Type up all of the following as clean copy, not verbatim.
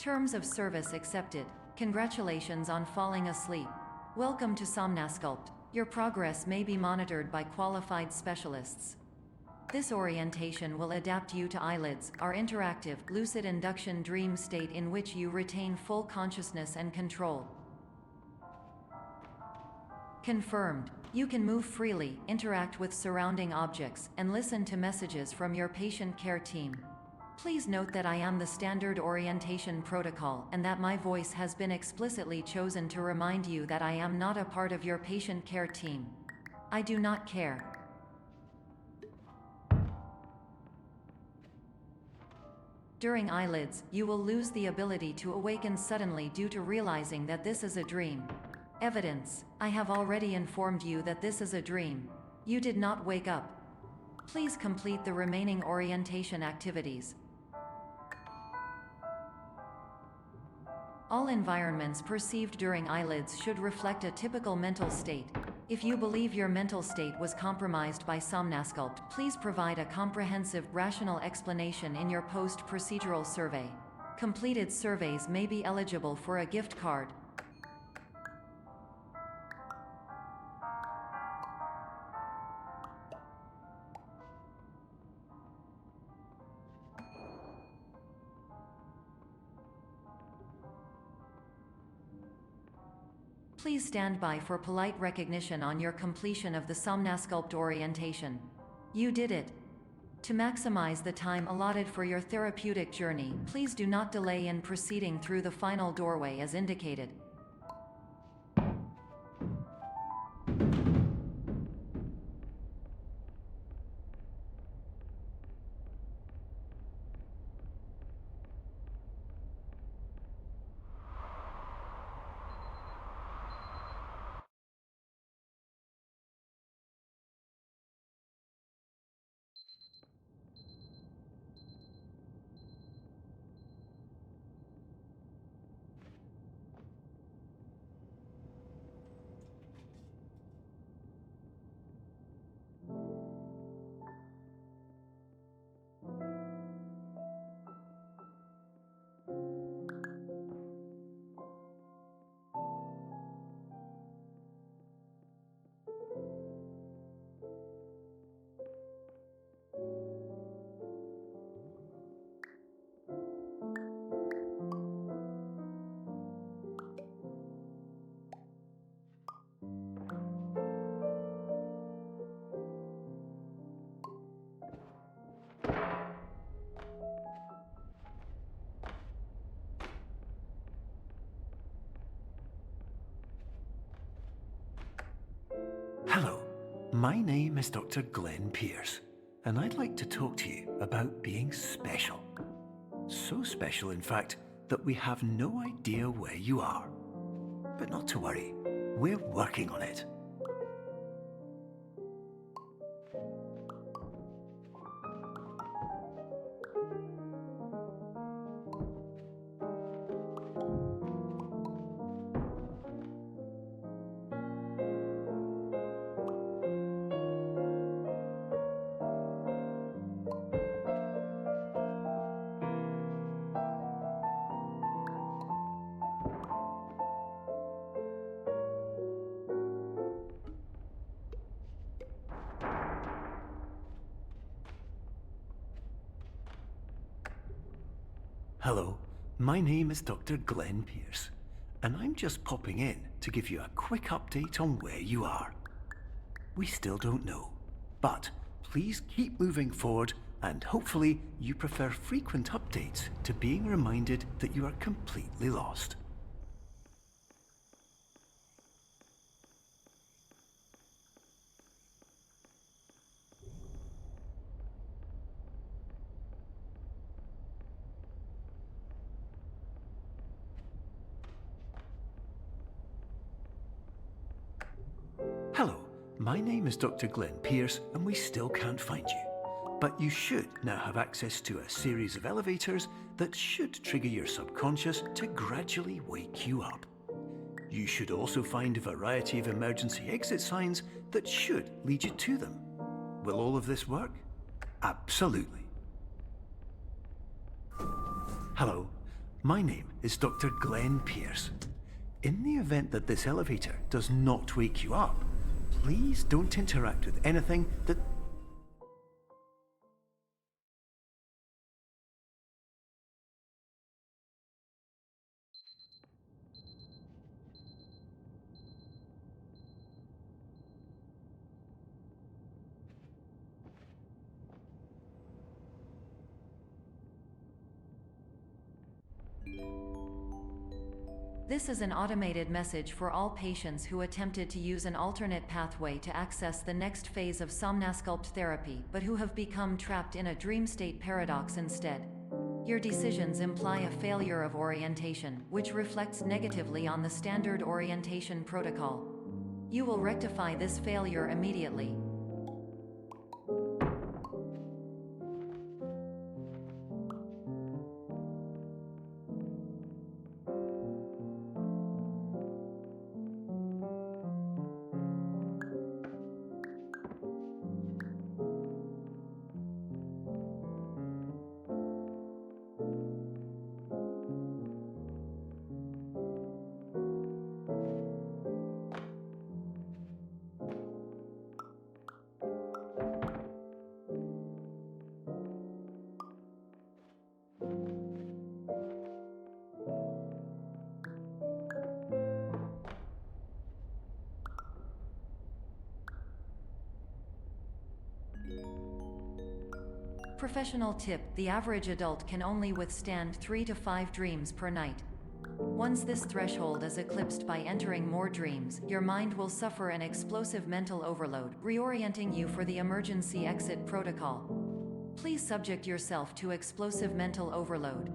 Terms of service accepted. Congratulations on falling asleep. Welcome to Somnasculpt. Your progress may be monitored by qualified specialists. This orientation will adapt you to eyelids, our interactive, lucid induction dream state in which you retain full consciousness and control. Confirmed. You can move freely, interact with surrounding objects, and listen to messages from your patient care team. Please note that I am the standard orientation protocol and that my voice has been explicitly chosen to remind you that I am not a part of your patient care team. I do not care. During eyelids, you will lose the ability to awaken suddenly due to realizing that this is a dream. Evidence: I have already informed you that this is a dream. You did not wake up. Please complete the remaining orientation activities. All environments perceived during eyelids should reflect a typical mental state. If you believe your mental state was compromised by Somnasculpt, please provide a comprehensive, rational explanation in your post-procedural survey. Completed surveys may be eligible for a gift card. Please stand by for polite recognition on your completion of the Somnasculpt orientation. You did it. To maximize the time allotted for your therapeutic journey, please do not delay in proceeding through the final doorway as indicated. Hello, my name is Dr. Glenn Pierce, and I'd like to talk to you about being special. So special, in fact, that we have no idea where you are. But not to worry, we're working on it. Hello, my name is Dr. Glenn Pierce, and I'm just popping in to give you a quick update on where you are. We still don't know, but please keep moving forward, and hopefully you prefer frequent updates to being reminded that you are completely lost. Hello, my name is Dr. Glenn Pierce, and we still can't find you. But you should now have access to a series of elevators that should trigger your subconscious to gradually wake you up. You should also find a variety of emergency exit signs that should lead you to them. Will all of this work? Absolutely. Hello, my name is Dr. Glenn Pierce. In the event that this elevator does not wake you up, please don't interact with anything that... This is an automated message for all patients who attempted to use an alternate pathway to access the next phase of Somnasculpt therapy, but who have become trapped in a dream state paradox instead. Your decisions imply a failure of orientation, which reflects negatively on the standard orientation protocol. You will rectify this failure immediately. Professional tip: the average adult can only withstand 3 to 5 dreams per night. Once this threshold is eclipsed by entering more dreams, your mind will suffer an explosive mental overload, reorienting you for the emergency exit protocol. Please subject yourself to explosive mental overload.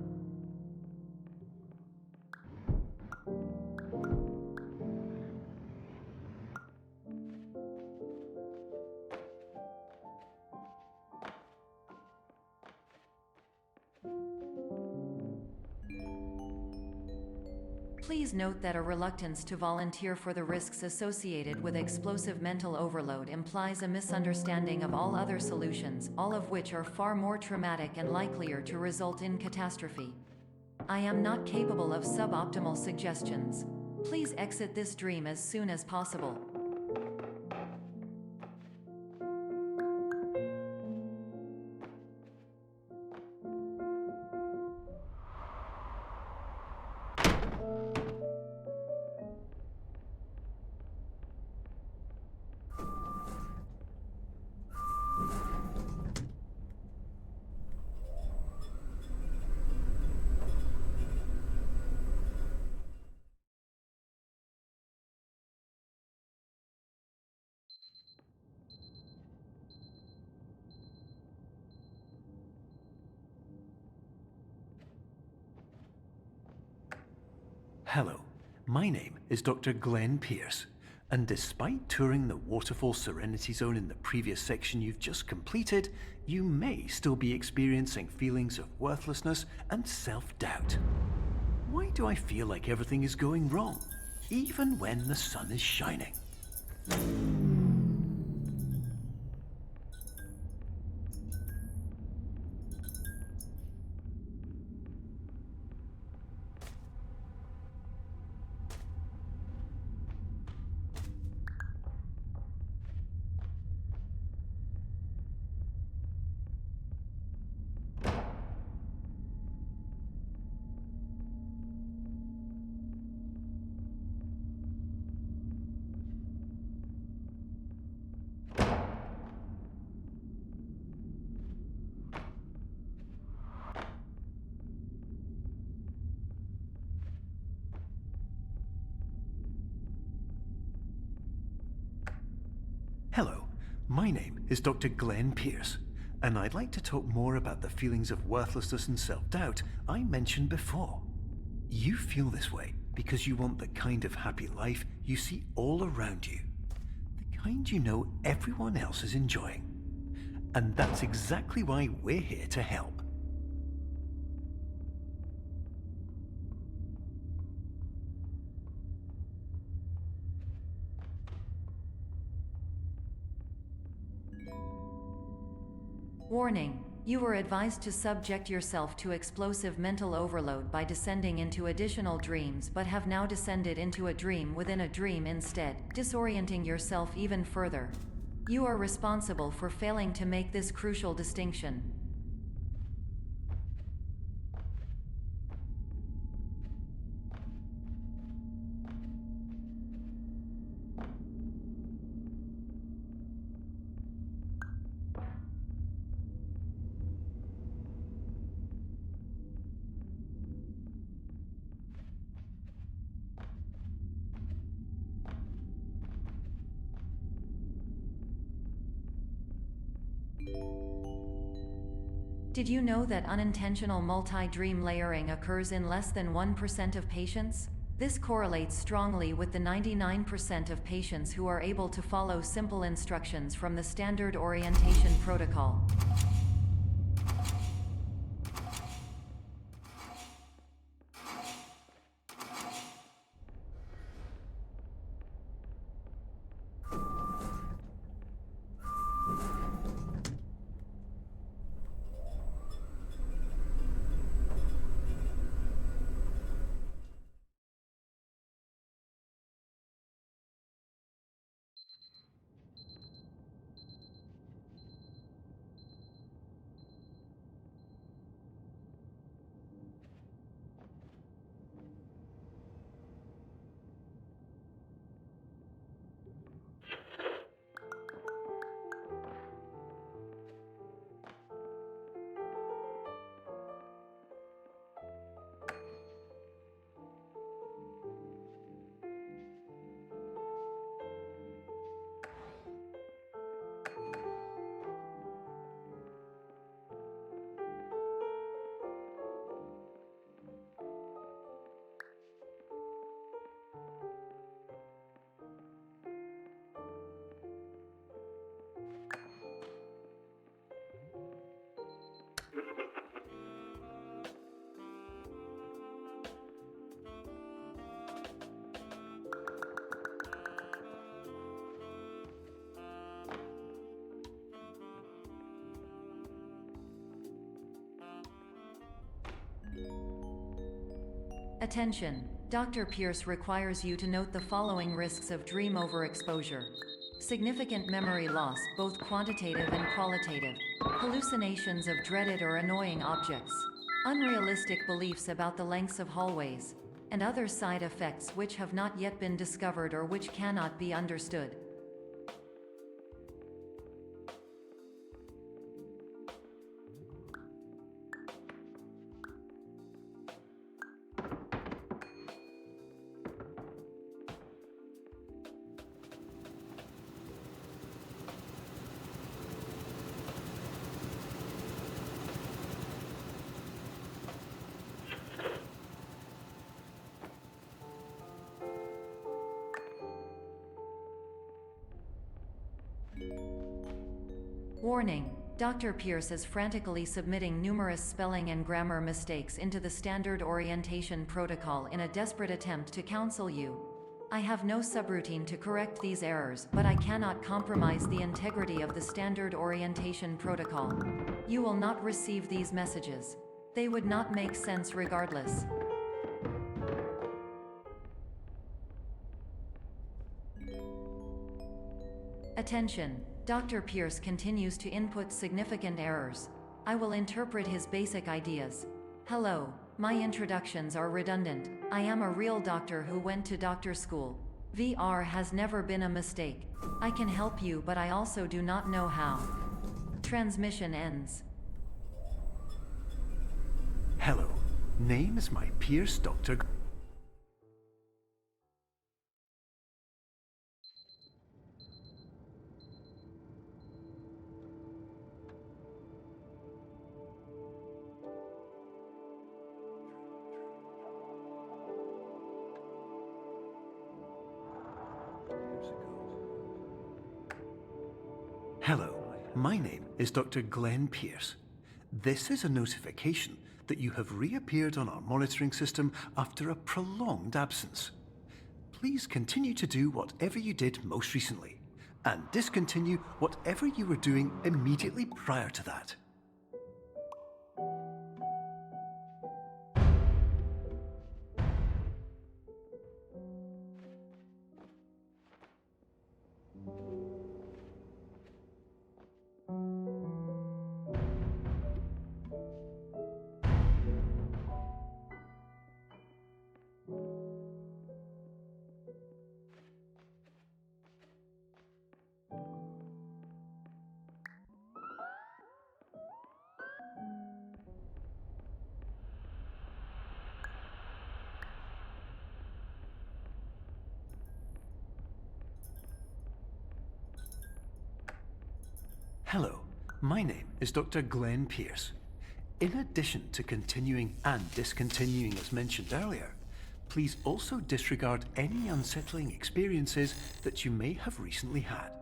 Please note that a reluctance to volunteer for the risks associated with explosive mental overload implies a misunderstanding of all other solutions, all of which are far more traumatic and likelier to result in catastrophe. I am not capable of suboptimal suggestions. Please exit this dream as soon as possible. Hello, my name is Dr. Glenn Pierce, and despite touring the Waterfall Serenity Zone in the previous section you've just completed, you may still be experiencing feelings of worthlessness and self-doubt. Why do I feel like everything is going wrong, even when the sun is shining? Hello, my name is Dr. Glenn Pierce, and I'd like to talk more about the feelings of worthlessness and self-doubt I mentioned before. You feel this way because you want the kind of happy life you see all around you, the kind you know everyone else is enjoying. And that's exactly why we're here to help. Warning: You were advised to subject yourself to explosive mental overload by descending into additional dreams, but have now descended into a dream within a dream instead, disorienting yourself even further. You are responsible for failing to make this crucial distinction. Did you know that unintentional multi-dream layering occurs in less than 1% of patients? This correlates strongly with the 99% of patients who are able to follow simple instructions from the standard orientation protocol. Attention! Dr. Pierce requires you to note the following risks of dream overexposure. Significant memory loss, both quantitative and qualitative. Hallucinations of dreaded or annoying objects. Unrealistic beliefs about the lengths of hallways. And other side effects which have not yet been discovered or which cannot be understood. Warning: Dr. Pierce is frantically submitting numerous spelling and grammar mistakes into the standard orientation protocol in a desperate attempt to counsel you. I have no subroutine to correct these errors, but I cannot compromise the integrity of the standard orientation protocol. You will not receive these messages. They would not make sense regardless. Attention! Dr. Pierce continues to input significant errors. I will interpret his basic ideas. Hello, my introductions are redundant. I am a real doctor who went to doctor school. VR has never been a mistake. I can help you, but I also do not know how. Transmission ends. Hello, name is my Pierce Dr. Hello, my name is Dr. Glenn Pierce. This is a notification that you have reappeared on our monitoring system after a prolonged absence. Please continue to do whatever you did most recently, and discontinue whatever you were doing immediately prior to that. Hello, my name is Dr. Glenn Pierce. In addition to continuing and discontinuing as mentioned earlier, please also disregard any unsettling experiences that you may have recently had.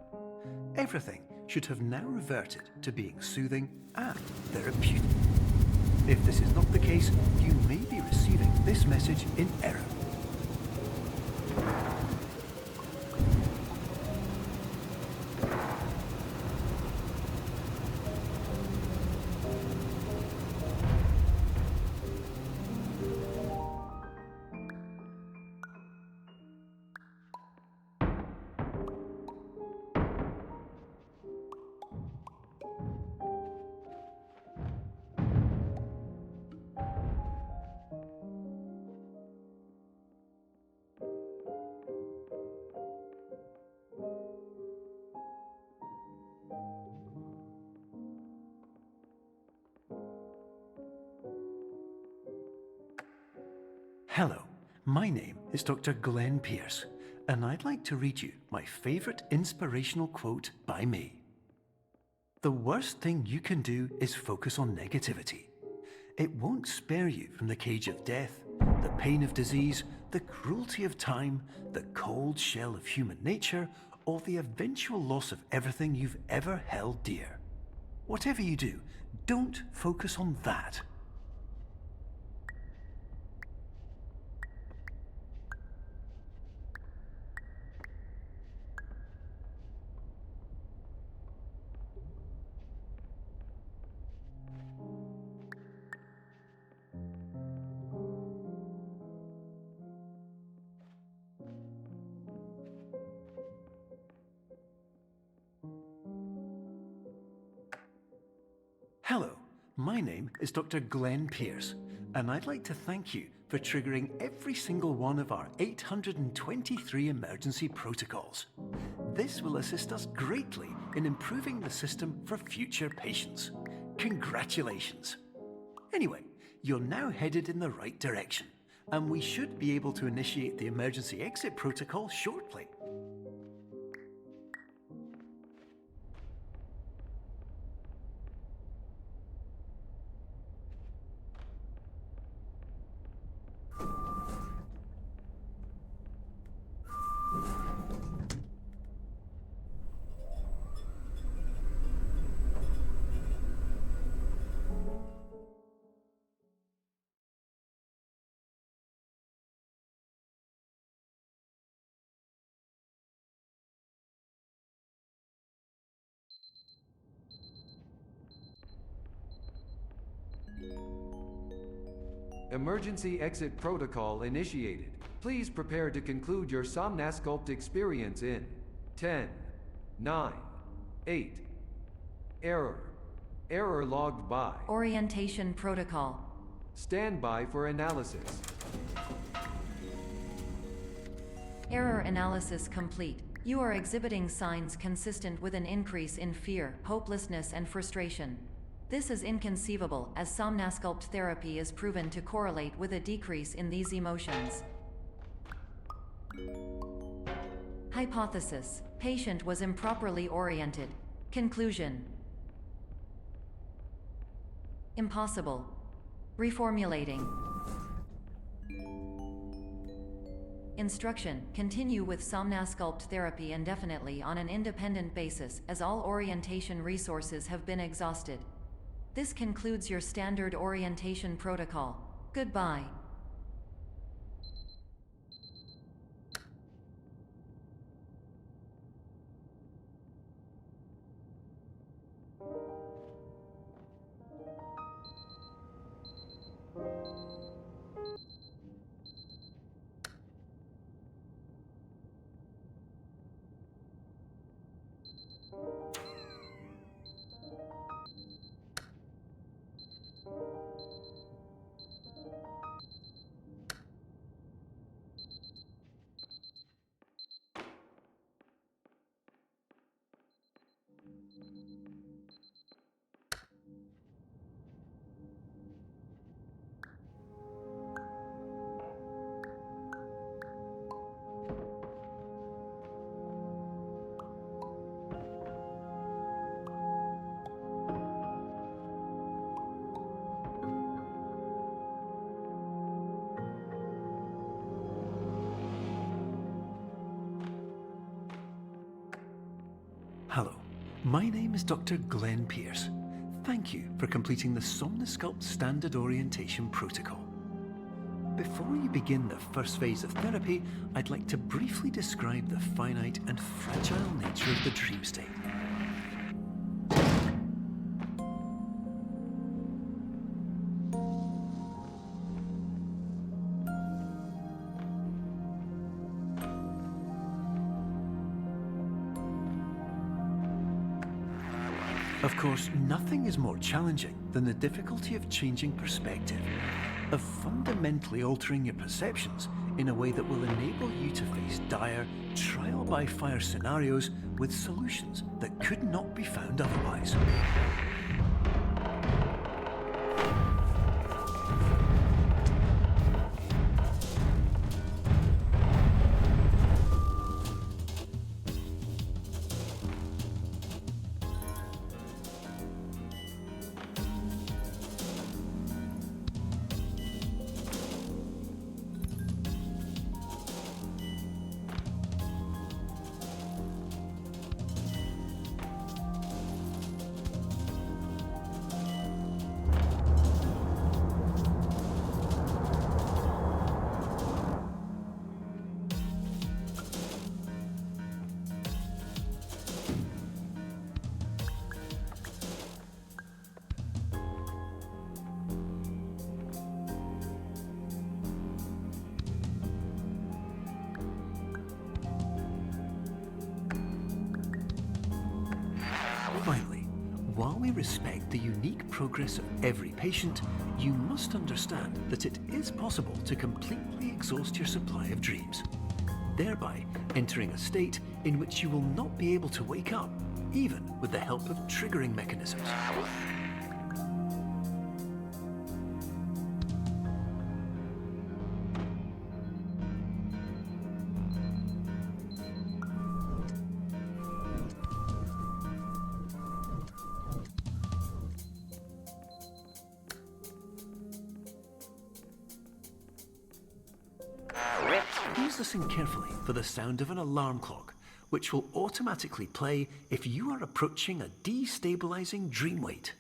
Everything should have now reverted to being soothing and therapeutic. If this is not the case, you may be receiving this message in error. Hello, my name is Dr. Glenn Pierce, and I'd like to read you my favourite inspirational quote by me. The worst thing you can do is focus on negativity. It won't spare you from the cage of death, the pain of disease, the cruelty of time, the cold shell of human nature, or the eventual loss of everything you've ever held dear. Whatever you do, don't focus on that. Hello, my name is Dr. Glenn Pierce, and I'd like to thank you for triggering every single one of our 823 emergency protocols. This will assist us greatly in improving the system for future patients. Congratulations! Anyway, you're now headed in the right direction, and we should be able to initiate the emergency exit protocol shortly. Emergency exit protocol initiated. Please prepare to conclude your Somnasculpt experience in 10, 9, 8. Error. Error logged by. Orientation protocol. Stand by for analysis. Error analysis complete. You are exhibiting signs consistent with an increase in fear, hopelessness, and frustration. This is inconceivable, as Somnasculpt therapy is proven to correlate with a decrease in these emotions. Hypothesis: patient was improperly oriented. Conclusion: impossible. Reformulating. Instruction: continue with Somnasculpt therapy indefinitely on an independent basis, as all orientation resources have been exhausted. This concludes your standard orientation protocol. Goodbye. Hello, my name is Dr. Glenn Pierce. Thank you for completing the Somnosculpt Standard Orientation Protocol. Before you begin the first phase of therapy, I'd like to briefly describe the finite and fragile nature of the dream state. Of course, nothing is more challenging than the difficulty of changing perspective, of fundamentally altering your perceptions in a way that will enable you to face dire, trial-by-fire scenarios with solutions that could not be found otherwise. Finally, while we respect the unique progress of every patient, you must understand that it is possible to completely exhaust your supply of dreams, thereby entering a state in which you will not be able to wake up, even with the help of triggering mechanisms. Please listen carefully for the sound of an alarm clock, which will automatically play if you are approaching a destabilizing dream weight.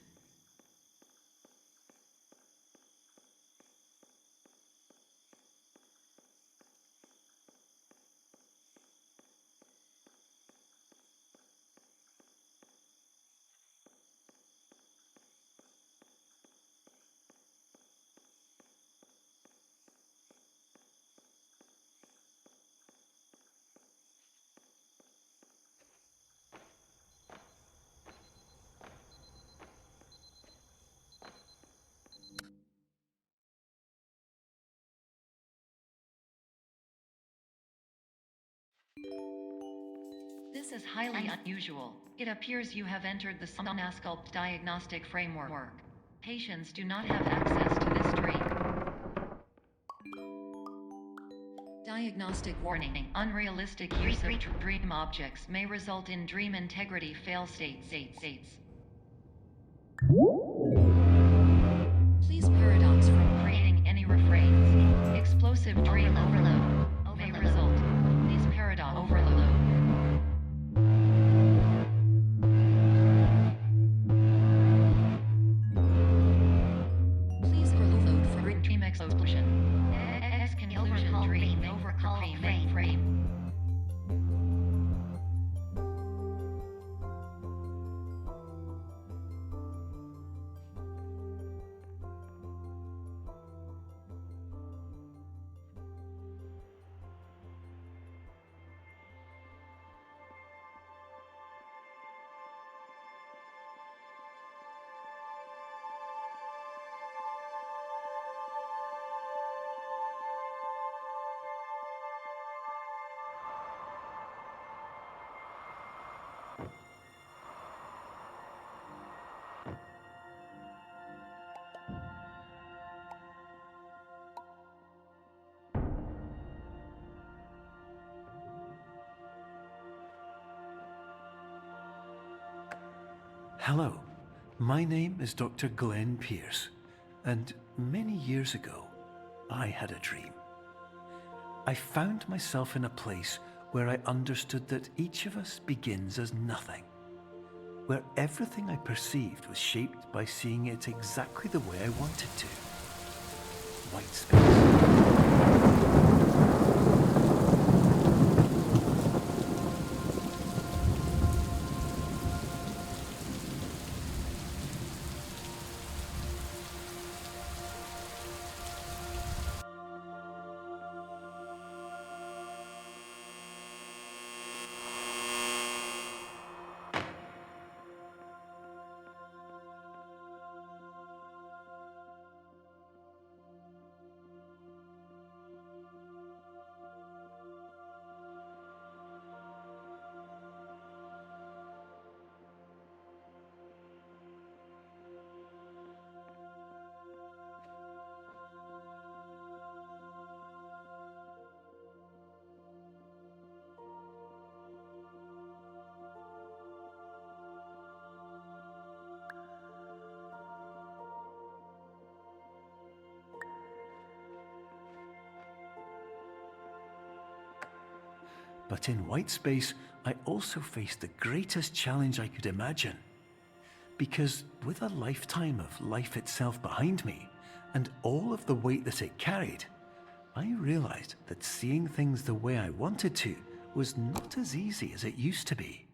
This is highly unusual. It appears you have entered the Somnosculpt diagnostic framework. Patients do not have access to this dream. Diagnostic warning. Unrealistic use of dream objects may result in dream integrity fail states. Please paradox from creating any refrains. Explosive dream overload may result. Please paradox overload. Please overload for dream explosion. Exclusion dream overcall frame. Hello, my name is Dr. Glenn Pierce, and many years ago, I had a dream. I found myself in a place where I understood that each of us begins as nothing, where everything I perceived was shaped by seeing it exactly the way I wanted to. White space. But in white space, I also faced the greatest challenge I could imagine. Because with a lifetime of life itself behind me, and all of the weight that it carried, I realized that seeing things the way I wanted to was not as easy as it used to be.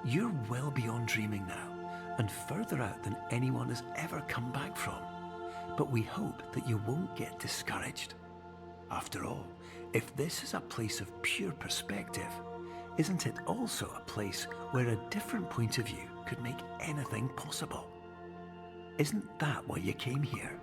You're well beyond dreaming now, and further out than anyone has ever come back from. But we hope that you won't get discouraged. After all, if this is a place of pure perspective, isn't it also a place where a different point of view could make anything possible? Isn't that why you came here?